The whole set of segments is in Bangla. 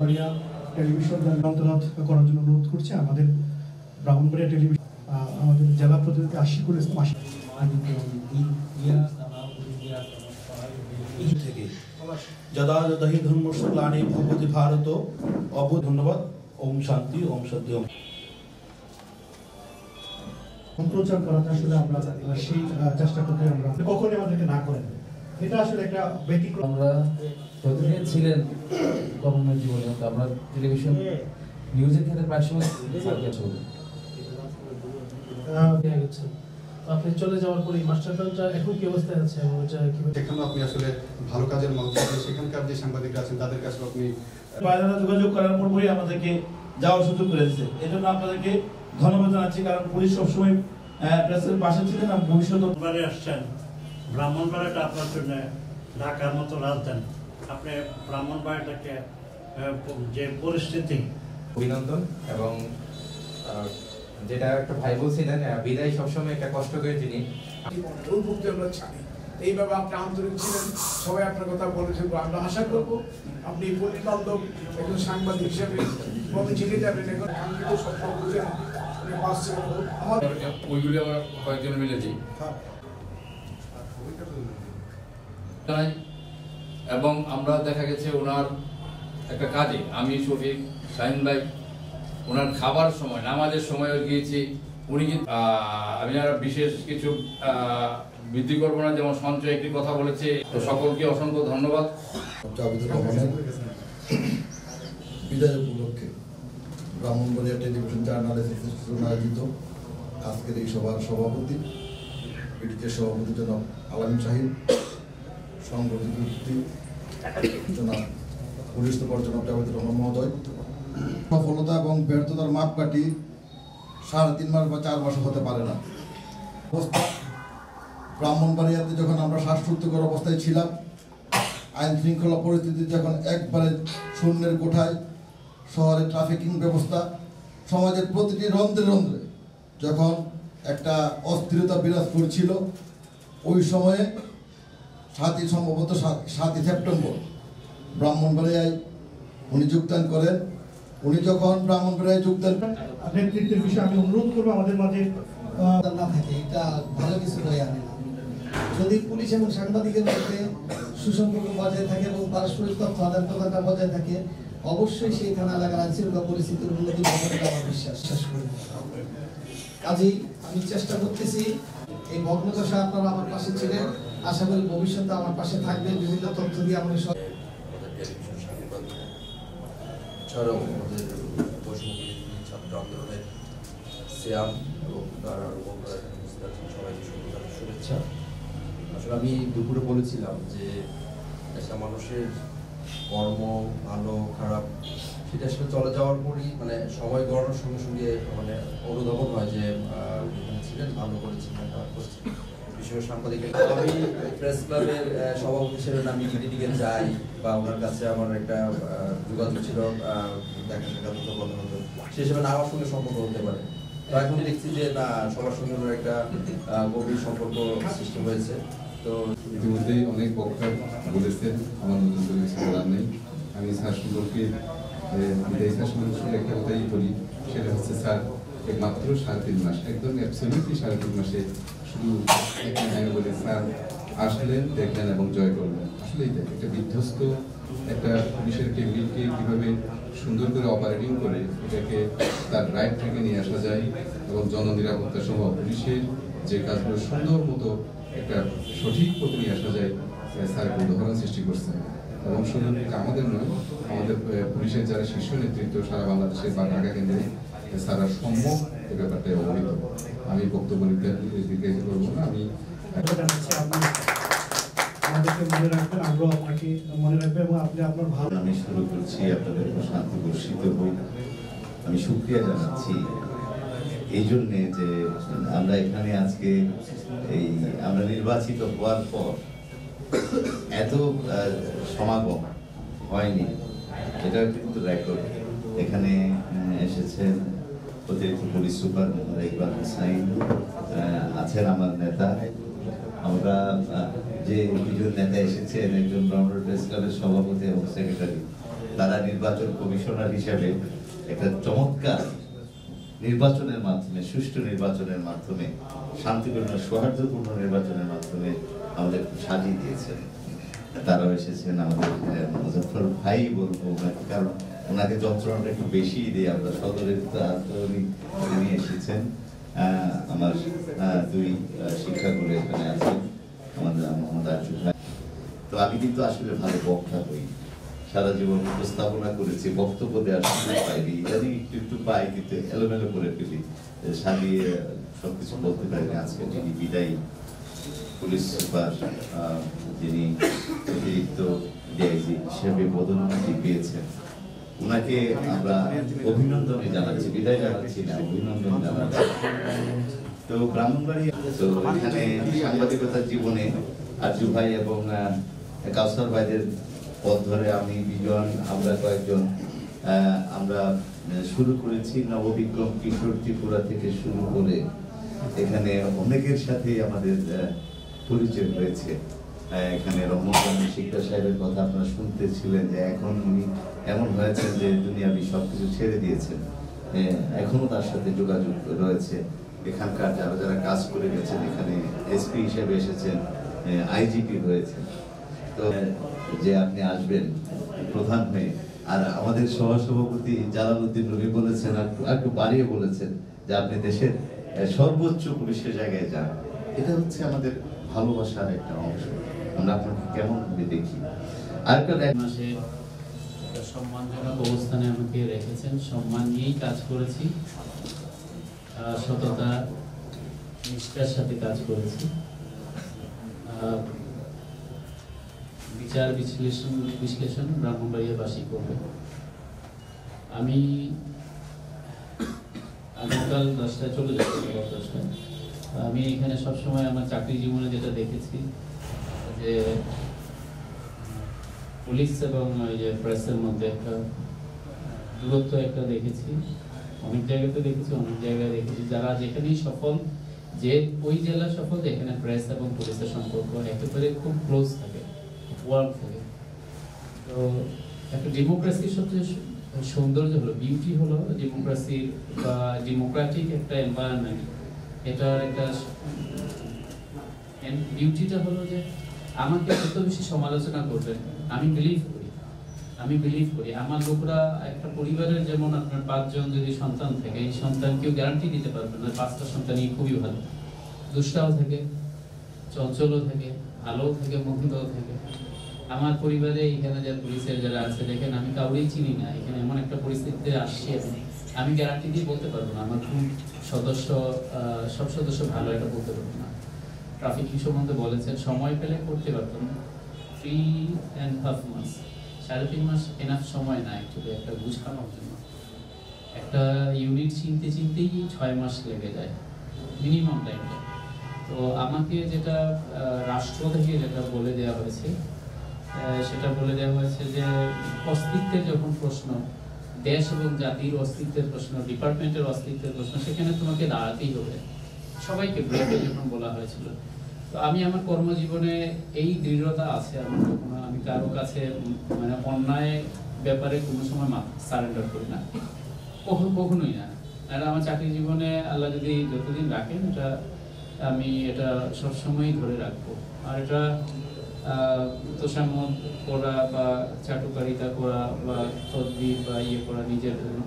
টেলিভিশন যন্ত্রনাথ করার জন্য অনুরোধ করছে আমাদের ব্রাহ্মণবাড়িয়া টেলিভিশন আমাদের জেলা প্রতিনিধি আশিকুল ইসলাম থেকে যদা যদাহি ধর্মস্য গ্লানি ভবতি ভারত ধন্যবাদ। ওম শান্তি ওম সত্যি ওম। সম্প্রচার করাতে আসলে আমরা সেই চেষ্টা করতে আমরা কখনই আমাদেরকে না করেন, এটা আসলে একটা ব্যতিক্রম। আমরা যতদিন ছিলেন গভর্নমেন্ট জীবনে আমরা টেলিভিশন নিউজের ক্ষেত্রে প্রায় সময় আপনি চলে যাওয়ার পরে মাস্টার প্ল্যানটা এখন কি অবস্থায় আছে? সেখানে আপনি আসলে ভালো কাজের মানুষ, সেখানকার যে সাংবাদিকরা আছেন তাদের কাছে আপনি বাইরে যোগাযোগ করার পরই আমাদেরকে যাওয়ার সুযোগ করেছে। এই জন্য আপনাদেরকে ধন্যবাদ জানাচ্ছি, কারণ পুলিশ সবসময় প্রেসের পাশে ছিলেন। ভবিষ্যতে আসছেন ব্রাহ্মণবাড়িয়াটা আপনার জন্য ঢাকার মতো রাজধানী। আপনি ব্রাহ্মণবাড়িয়াটাকে যে পরিস্থিতি অভিনন্দন। এবং যেটা একটা ভাই বলছিলেন বিদায় সবসময় একটা কষ্টকর জিনিস। আমরা ছাড়ি এইভাবে আপনি আন্তরিক ছিলেন, সবাই আপনার কথা বলেছেন। আমরা আশা করবো আপনি পরিবান্ধব একজন সাংবাদিক হিসেবে চিঠি যাবেন এখন স্বপ্ন বুঝেন ওইগুলি আমরা কয়েকজন মিলে দিই। এবং আমরা দেখা গেছে ওনার একটা কাজে আমি শফিক শাহিন ভাই ওনার খাবার সময় নামাজের সময় গিয়েছি। উনি কিন্তু আমি আর বিশেষ কিছু বৃদ্ধি করবো না, যেমন সঞ্চয় একটি কথা বলেছে। তো সকলকে অসংখ্য ধন্যবাদ। বিদায় উপলক্ষে ব্রাহ্মণবাড়িয়া টেলিভিশন জার্নাল অ্যাসোসিয়েশন আয়োজিত আজকের এই সভার সভাপতি পিটিকের সভাপতি জনাব আলামিন শাহিন, সংগঠন জনাব পুলিশ সুপার জনাব জাভেদুর রহমান মহোদয়, সফলতা এবং ব্যর্থতার মাপকাঠি 3.5 মাস বা 4 মাস হতে পারে না। ব্রাহ্মণবাড়িয়াতে যখন আমরা শ্বাসরুদ্ধকর অবস্থায় ছিলাম, আইন শৃঙ্খলা পরিস্থিতি যখন একবারে শূন্যের কোঠায়, শহরে ট্রাফিকিং ব্যবস্থা, সমাজের প্রতিটি রন্ধ্রে রন্ধ্রে যখন একটা অস্থিরতা বিরাজ করছিল, ওই সময়ে সম্ভবত 7ই সেপ্টেম্বর ব্রাহ্মণবাড়িয়ায় উনি যোগদান করেন। উনি যখন ব্রাহ্মণবাড়িয়ায় যোগদান নেতৃত্বের বিষয়ে আমি অনুরোধ করবো আমাদের মাঝে না থাকে, এটা ভালো কিছু হয়ে আনে না। যদি পুলিশ এবং সাংবাদিকের মধ্যে সুসম্পর্ক বজায় থাকে এবং পারস্পরিক তথ্য আদান প্রদানটা বজায় থাকে, অবশ্যই সেই থানা এলাকার আইনশৃঙ্খলা পরিস্থিতির উন্নতি হবে আমার বিশ্বাস করি। কাজেই আমি চেষ্টা করতেছি এই ভগ্নদশা আপনারা আমার পাশে ছিলেন, আশা করি ভবিষ্যতে আমার পাশে থাকবেন বিভিন্ন তথ্য দিয়ে আমাদের ছাড়াও আমাদের ছাত্র আন্দোলনের সিয়াম এবং তার সবাইকে শুভেচ্ছা। আসলে আমি দুপুরে বলেছিলাম যে একটা মানুষের কর্ম ভালো খারাপ সেটা আসলে চলে যাওয়ার পরই মানে সময় গড়ানোর সঙ্গে সঙ্গে মানে অনুধাবন হয় যে ছিলেন ভালো করেছেন না খারাপ করেছেন। বিশেষ সাংবাদিকের আমি প্রেস ক্লাবের সভাপতি হিসেবে আমি মিটিংয়ে যাই বা ওনার কাছে আমার একটা যোগাযোগ ছিল, দেখা সাক্ষাৎ হতো, কথা হতো, সে হিসেবে না আমার সঙ্গে সম্পর্ক হতে পারে। তো এখন দেখছি যে না সবার সঙ্গে একটা গভীর সম্পর্ক সৃষ্টি হয়েছে। তো ইতিমধ্যেই অনেক বক্তা বলেছেন, আমার নতুন করে কিছু বলার নেই। আমি স্যার সম্পর্কে বিদায়ী স্যার সম্পর্কে একটা কথাই বলি, সেটা হচ্ছে স্যার মাত্র 3.5 মাস, একদম অ্যাবসলিউটলি 3.5 মাসে শুধু বলে স্যার আসলেন, দেখলেন এবং জয় করলেন। আসলে একটা বিধ্বস্ত একটা পুলিশের টেবিলকে কীভাবে সুন্দর করে অপারেটিং করে এটাকে তার রাইট থেকে নিয়ে আসা যায় এবং জননিরাপত্তা সহ পুলিশের যে কাজগুলো সুন্দর মতো একটা সঠিক পথে নিয়ে আসা যায়, স্যার একটা উদাহরণ সৃষ্টি করছেন। এবং শুধু আমাদের নয়, আমাদের পুলিশের যারা শীর্ষ নেতৃত্ব সারা বাংলাদেশের বা ঢাকা কেন্দ্রে সারা সম্যক এই ব্যাপারটাই অবহিত। আমি বক্তব্য দীর্ঘায়িত করবো না। আমি আমাদেরকে মনে রাখবেন, আমরা আপনাকে মনে রাখবেন এবং আপনি আপনার ভালো। আমি শুরু করছি আপনাদের শান্তি বর্ষিত হই। আমি শুকরিয়া জানাচ্ছি এই জন্যে যে আমরা এখানে আজকে এই আমরা নির্বাচিত হওয়ার পর এত সমাগম হয়নি, এটা কিন্তু রেকর্ড। এখানে এসেছেন অতিরিক্ত পুলিশ সুপার ইকবাল হোসাইন, আছেন আমার নেতা, আমরা যে দুজন নেতা এসেছেন, একজন ব্রাহ্মণ প্রেস ক্লাবের সভাপতি এবং সেক্রেটারি, তারা নির্বাচন কমিশনার হিসেবে একটা চমৎকার নির্বাচনের মাধ্যমে, সুষ্ঠু নির্বাচনের মাধ্যমে, শান্তিপূর্ণ সৌহার্দ্যপূর্ণ নির্বাচনের মাধ্যমে আমাদের সাজিয়ে দিয়েছেন। তারাও এসেছেন, আমাদের মুজফ্ফর ভাই বলবো ওনাকে, কারণ ওনাকে যন্ত্রণাটা একটু বেশি দিয়ে আমরা সদরের উনি এসেছেন। আমার দুই শিক্ষাগুরু এখানে আছেন, আমাদের মোহাম্মদ আরজু ভাই। তো আমি কিন্তু আসলে ভালো বক্তা হই, সারা জীবন উপস্থাপনা করেছি, বক্তব্য দেওয়ার সুযোগ পাইনি, ইদানিং একটু একটু পাই, কিন্তু এলোমেলো করে ফেলি, সাজিয়ে সবকিছু বলতে পারিনি। আজকে যিনি বিদায়ী পুলিশ সুপার, যিনি অতিরিক্ত ডিআইজি হিসেবে পদোন্নতি পেয়েছেন, ওনাকে আমরা অভিনন্দন জানাচ্ছি, বিদায় জানাচ্ছি না, অভিনন্দন জানাচ্ছি। তো ব্রাহ্মণবাড়িয়া, তো এখানে সাংবাদিকতার জীবনে আরজু ভাই এবং কাউসার ভাইদের পথ ধরে আমি বিজন, আমরা কয়েকজন আমরা শুরু করেছি নববিক্রম কিশোর ত্রিপুরা থেকে শুরু করে এখানে অনেকের সাথে আমাদের পরিচয় হয়েছে। এখানে রহমান শিকদার সাহেবের কথা আপনারা শুনতেছিলেন যে এখন উনি এমন হয়েছেন যে দুনিয়াবি সবকিছু ছেড়ে দিয়েছেন, এখনো তার সাথে যোগাযোগ রয়েছে। এখানকার যারা যারা কাজ করে গেছেন, এখানে এসপি হিসেবে এসেছেন, আইজিপি হয়েছেন, তো যে আপনি আসবেন প্রধান হয়ে। আর আমাদের সহসভাপতি জালালউদ্দিন রবি বলেছেন, একটু বাড়িয়ে বলেছেন যে আপনি দেশের সর্বোচ্চ পুলিশের জায়গায় যান। এটা হচ্ছে আমাদের ভালোবাসার একটা অংশ। আমরা আপনাকে কেমন ভাবে দেখি। আর মাসে সম্মানজনক অবস্থানে আমাকে রেখেছেন, সম্মান নিয়েই কাজ করেছি, সততা নিষ্ঠার সাথে কাজ করেছি। বিচার বিশ্লেষণ ব্রাহ্মণবাড়িয়াবাসী করবে। আমি আগামীকাল 10টায় চলে যাচ্ছি, 10টায়। আমি এখানে সবসময় আমার চাকরি জীবনে যেটা দেখেছি যে পুলিশ এবং ওই যে প্রেসের মধ্যে একটা দূরত্ব একটা দেখেছি, অনেক জায়গাতে দেখেছি, অনেক জায়গায় দেখেছি যারা যেখানেই সফল, যে ওই জেলা সফল যেখানে প্রেস এবং পুলিশের সম্পর্ক একেবারে খুব ক্লোজ থাকে, ওয়ার্ক থাকে। তো একটা ডেমোক্রেসির সবচেয়ে সৌন্দর্য হলো, বিউটি হলো ডেমোক্রেসির বা ডেমোক্রেটিক একটা এনভায়রনমেন্ট, এটার একটা বিউটিটা হলো যে আমাকে যত বেশি সমালোচনা করবেন আমি বিলিভ করি আমার লোকরা, একটা পরিবারের যেমন আপনার 5 জন যদি সন্তান থাকে, এই সন্তান কেউ গ্যারান্টি দিতে পারবে না 5টা সন্তানই খুবই ভালো, দুষ্টাও থাকে, চঞ্চলও থাকে, ভালোও থাকে, মন্দও থাকে। আমার পরিবারে এখানে যারা পুলিশের যারা আছে দেখেন, আমি কাউরেই চিনি না, এখানে এমন একটা পরিস্থিতিতে আসছি আমি গ্যারান্টি দিয়ে বলতে পারবো না আমার কোন সদস্য, সব সদস্য ভালো, এটা বলতে পারবো না। ট্রাফিকিং সম্বন্ধে বলেছেন, সময় পেলে করতে পারতাম, 3.5 মাস, 3.5 মাস এনাফ সময় না অ্যাকচুয়ালি একটা বুঝানোর জন্য। একটা ইউনিট চিনতেই 6 মাস লেগে যায় মিনিমাম টাইমটা। তো আমাকে যেটা রাষ্ট্র থেকে যেটা বলে দেওয়া হয়েছে, সেটা বলে দেওয়া হয়েছে যে অস্তিত্বের যখন প্রশ্ন, দেশ এবং জাতির অস্তিত্বের প্রশ্ন, ডিপার্টমেন্টের অস্তিত্বের প্রশ্ন, সেখানে তোমাকে দাঁড়াতেই হবে, সবাইকে ব্রেকে যখন বলা হয়েছিল। তো আমি আমার কর্মজীবনে এই দৃঢ়তা আছে আমার, কখনো আমি কারো কাছে মানে অন্যায় ব্যাপারে কোনো সময় সারেন্ডার করি না, কখনোই না। আর আমার চাকরি জীবনে আল্লাহ যদি যতদিন রাখেন, এটা আমি এটা সবসময়ই ধরে রাখবো। আর এটা তোষামত করা বা চাটুকারিতা করা বা তদবির বা ইয়ে করা নিজের জন্য,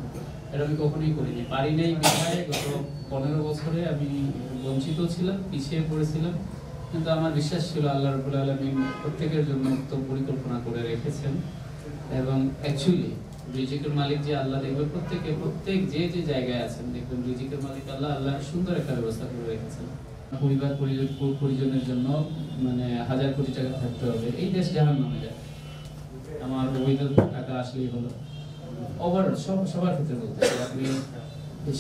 এটা আমি কখনোই করিনি, পারি নাই। বিধায় গত 15 বছরে আমি বঞ্চিত ছিলাম, পিছিয়ে পড়েছিলাম, কিন্তু আমার বিশ্বাস ছিল আল্লাহ রাব্বুল আলামিন প্রত্যেকের জন্য উত্তম পরিকল্পনা করে রেখেছেন। এবং অ্যাকচুয়ালি রিজিকের মালিক যে আল্লাহ, দেখবে প্রত্যেক যে জায়গায় আছেন দেখবেন রিজিকের মালিক আল্লাহ সুন্দর একটা ব্যবস্থা করে রেখেছেন। পরিবার পরিজনের জন্য মানে 1000 কোটি টাকা থাকতে হবে, এই দেশ জাহান্নামে যায়। আমার অবৈধ টাকা আসলেই হলো, ওভারঅল সবার ক্ষেত্রে বলতে আপনি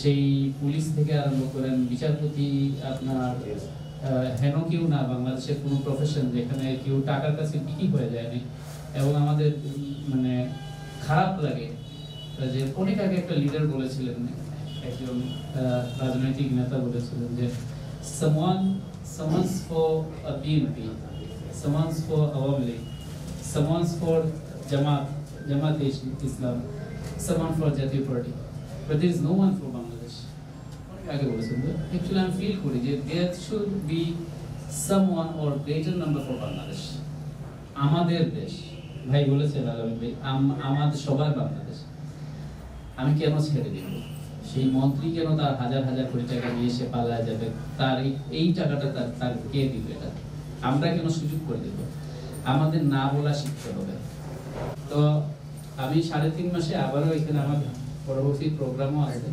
সেই পুলিশ থেকে আরম্ভ করেন বিচারপতি, আপনার হেন কেউ না বাংলাদেশের কোনো প্রফেশন যেখানে কেউ টাকার কাছে বিক্রি হয়ে যায়নি। এবং আমাদের মানে খারাপ লাগে যে অনেক আগে একটা লিডার বলেছিলেন, একজন রাজনৈতিক নেতা বলেছিলেন যে someone's for a BNP, someone's for Awami League, someone's for Jamaat, Jamaat-e-Islam, someone for Jatiya Party, but there is no one for Bangladesh. Actually, I feel that there should be someone or greater number for Bangladesh. আমাদের দেশ ভাই বলেছেন আলামিন ভাই আমাদের সবার বাংলাদেশ আমি কেন ছেড়ে দেব সেই মন্ত্রী কেন তার হাজার হাজার কোটি টাকা নিয়ে সে পালায় যাবে তার এই টাকাটা তার কে দিবে এটা আমরা কেন সুযোগ করে দেব আমাদের না বলা শিখতে হবে তো আমি 3.5 মাসে আবারও এখানে আমার পরবর্তী প্রোগ্রামও আছে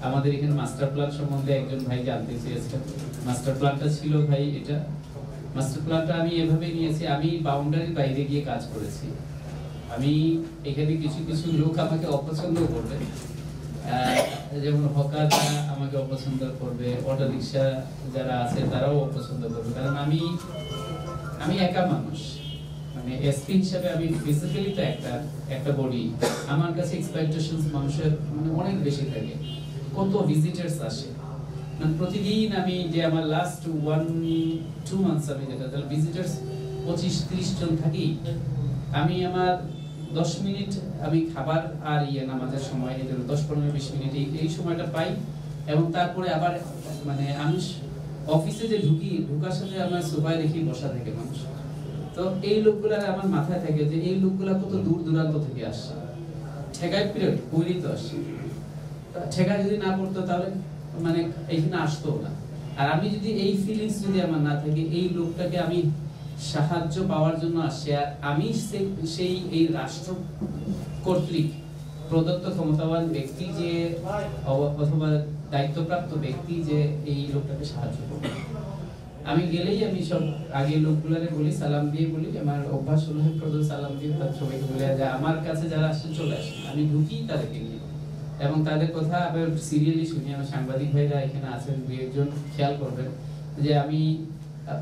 আমাদের এখানে মাস্টার প্ল্যান সম্বন্ধে একজন ভাই জানতে চেয়েছেন মাস্টার প্ল্যানটা ছিল ভাই এটা মাস্টার প্ল্যানটা আমি এভাবে নিয়েছি আমি বাউন্ডারির বাইরে গিয়ে কাজ করেছি আমি এখানে কিছু কিছু লোক আমাকে অপছন্দ করবে যেমন হকাররা আমাকে অপছন্দ করবে অটো রিকশা যারা আছে তারাও অপছন্দ করবে কারণ আমি একা মানুষ মানে এসপি হিসেবে আমি ফিজিক্যালি তো একটা বডি আমার কাছে এক্সপেকটেশনস মানুষের মানে অনেক বেশি থাকে কত ভিজিটার্স আসে মানে প্রতিদিন আমি যে আমার লাস্ট 1-2 মান্থস আমি যেটা তাহলে ভিজিটার্স 25-30 জন থাকি আমি আমার 10 মিনিট আমি খাবার আর নামাজের সময় এদের 10-15-20 মিনিট এই সময়টা পাই এবং তারপরে আবার মানে আমি অফিসে যে ঢুকার সাথে আমার সোফায় রেখে বসা থাকে মানুষ তো এই লোকগুলা আমার মাথায় থাকে যে এই লোকগুলা কত দূর দূরান্ত থেকে আসছে ঠেকায় পিরিয়ড কইলেই তো আসছে ঠেকা যদি না পড়তো তাহলে মানে এইখানে আসতো না আর আমি যদি এই ফিলিংস যদি আমার না থাকে এই লোকটাকে আমি সাহায্য পাওয়ার জন্য আসছে আর আমি সেই এই রাষ্ট্র কর্তৃক প্রদত্ত ক্ষমতাবান ব্যক্তি যে অথবা দায়িত্বপ্রাপ্ত ব্যক্তি যে এই লোকটাকে সাহায্য করবে আমি গেলেই আমি সব আগে লোকগুলারে বলি সালাম দিয়ে বলি আমার অভ্যাস হলো প্রথমে সালাম দিয়ে তার সবাইকে বলে যে আমার কাছে যারা আসছে চলে আসে আমি ঢুকি তাদেরকে নিয়ে এবং তাদের কথা আবার সিরিয়ালি শুনি আমার সাংবাদিক ভাইরা এখানে আছেন দুই একজন খেয়াল করবেন যে আমি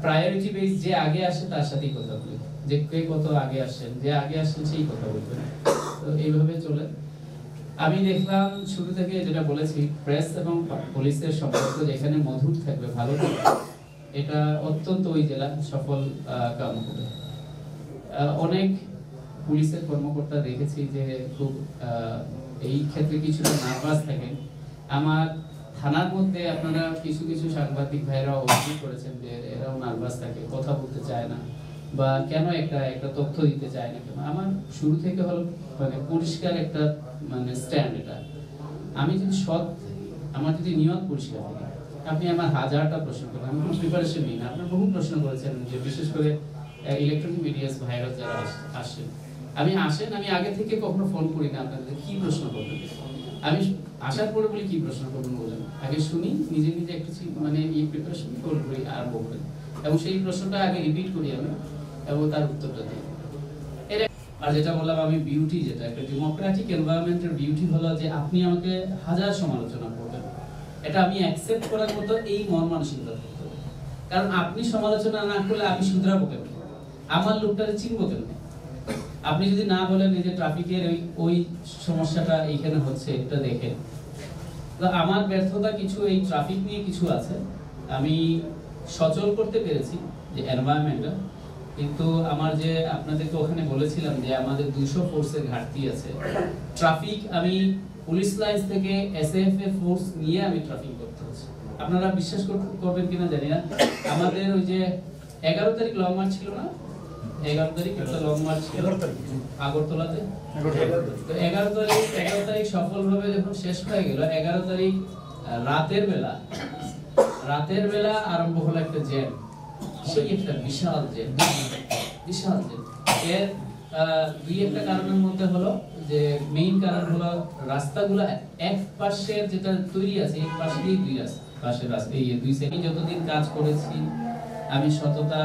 প্রায়োরিটি বেস যে আগে আসে তার সাথেই কথা বলি যে কে কত আগে আসেন যে আগে আসেন সেই কথা বলবেন তো এইভাবে চলে আমি দেখলাম শুরু থেকে যেটা বলেছি প্রেস এবং পুলিশের সম্পর্ক যেখানে মধুর থাকবে ভালো থাকবে এটা অত্যন্ত ওই জেলা সফল কাম হবে অনেক পুলিশের কর্মকর্তা দেখেছি যে খুব এই ক্ষেত্রে কিছুটা নার্ভাস থাকেন আমার থানার মধ্যে আপনারা কিছু কিছু সাংবাদিক ভাইরা অভিযোগ করেছেন যে এরাও নার্ভাস থাকে কথা বলতে চায় না বা কেন একটা তথ্য দিতে চায় না কেন আমার শুরু থেকে হলো মানে পরিষ্কার একটা মানে স্ট্যান্ড এটা আমি যদি সৎ আমার যদি নিয়ত পরিষ্কার থাকে আপনি আমার হাজারটা প্রশ্ন করেন আমি কোনো প্রিপারেশন নিই না আপনারা বহু প্রশ্ন করেছেন যে বিশেষ করে ইলেকট্রনিক মিডিয়াস ভাইরা যারা আসেন আমি আগে থেকে কখনো ফোন করি না আপনাদের কি প্রশ্ন করবেন আমি আসার পরে বলি কি প্রশ্ন করবেন বলেন আগে শুনি নিজে নিজে একটু মানে এই প্রিপারেশন করি আরম্ভ করি এবং সেই প্রশ্নটা আগে রিপিট করি আমি এবং তার উত্তরটা দিই আর যেটা বললাম আমি বিউটি যেটা একটা ডেমোক্রেটিক এনভায়রনমেন্টের বিউটি হলো যে আপনি আমাকে হাজার সমালোচনা করবেন এটা আমি অ্যাকসেপ্ট করার মতো এই মন মানসিকতা থাকতে হবে কারণ আপনি সমালোচনা না করলে আমি শুধরাবো কেন আমার লোকটাকে চিনবো কেন আপনি যদি না বলেন যে ট্রাফিকের ওই সমস্যাটা এইখানে হচ্ছে এটা দেখেন তো আমার ব্যর্থতা কিছু এই ট্রাফিক নিয়ে কিছু আছে আমি সচল করতে পেরেছি যে এনভায়রনমেন্টটা কিন্তু আমার যে আপনাদেরকে ওখানে বলেছিলাম যে আমাদের 200 ফোর্সের ঘাটতি আছে ট্রাফিক আমি পুলিশ লাইন্স থেকে এসএফ এর ফোর্স নিয়ে আমি ট্রাফিক করতে হচ্ছে আপনারা বিশ্বাস করবেন কিনা জানি না আমাদের ওই যে 11 তারিখ লং মার্চ ছিল না 11 তারিখ একটা লং মার্চ ছিল আগরতলাতে তো 11 তারিখ সফলভাবে যখন শেষ হয়ে গেল 11 তারিখ রাতের বেলা আরম্ভ হলো একটা জ্যাম সেই একটা বিশাল জ্যাম এর দুই একটা কারণের মধ্যে হলো যে মেইন কারণ হলো রাস্তাগুলো এক পাশের যেটা তৈরি আছে এক পাশে দিয়ে পাশের রাস্তা এই দুই সাইডে যতদিন কাজ করেছি আমি সততা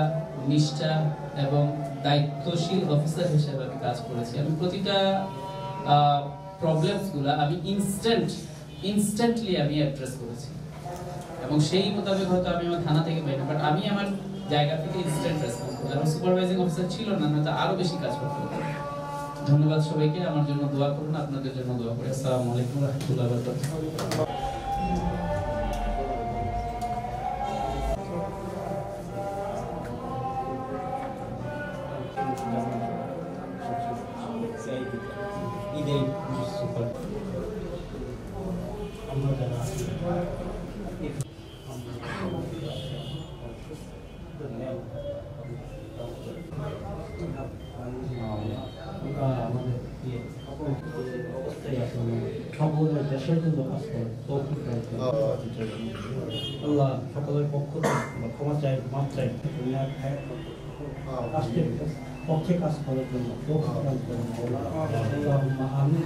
নিষ্ঠা এবং দায়িত্বশীল অফিসার হিসেবে আমি কাজ করেছি আমি প্রতিটা প্রবলেমসগুলো আমি ইনস্ট্যান্টলি আমি অ্যাড্রেস করেছি এবং সেই মোতাবেক হয়তো আমি আমার থানা থেকে পাই না বাট আমি আমার জায়গা থেকে ইনস্ট্যান্ট রেসপন্স করি এবং সুপারভাইজিং অফিসার ছিল না নয়তো আরো বেশি কাজ করতে হতো ধন্যবাদ সবাইকে আমার জন্য দোয়া করুন আপনাদের জন্য দোয়া করি আসসালামু আলাইকুম ওয়া রাহমাতুল্লাহি ওয়া বারাকাতুহু আমাদের অবস্থায় আছে সকলের দেশের জন্য কাজ করে আল্লাহ সকলের পক্ষ থেকে ক্ষমা চাই মাপ চাই রাষ্ট্রের পক্ষে কাজ করার জন্য আমি